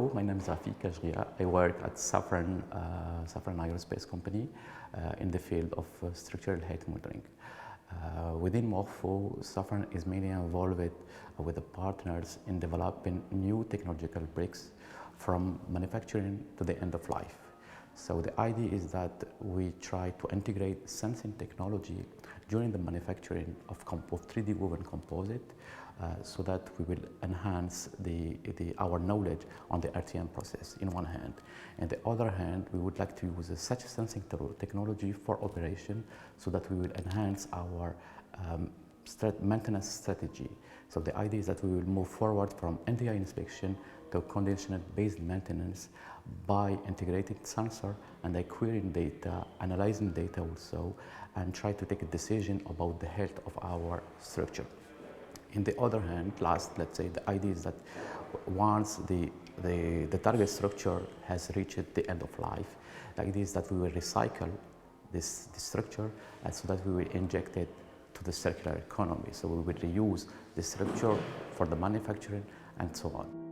Hello, my name is Rafik Hadjria. I work at SAFRAN, SAFRAN Aerospace Company in the field of structural height modeling. Within Morpho, SAFRAN is mainly involved with the partners in developing new technological bricks from manufacturing to the end of life. So the idea is that we try to integrate sensing technology during the manufacturing of 3D woven composite so that we will enhance our knowledge on the RTM process in one hand. On the other hand, we would like to use such sensing technology for operation so that we will enhance our maintenance strategy. So the idea is that we will move forward from NDI inspection to condition-based maintenance by integrating sensor and acquiring data, analyzing data also, and try to take a decision about the health of our structure. On the other hand, let's say the idea is that once the target structure has reached the end of life, the idea is that we will recycle this structure so that we will inject it to the circular economy. So we will reuse the structure for the manufacturing and so on.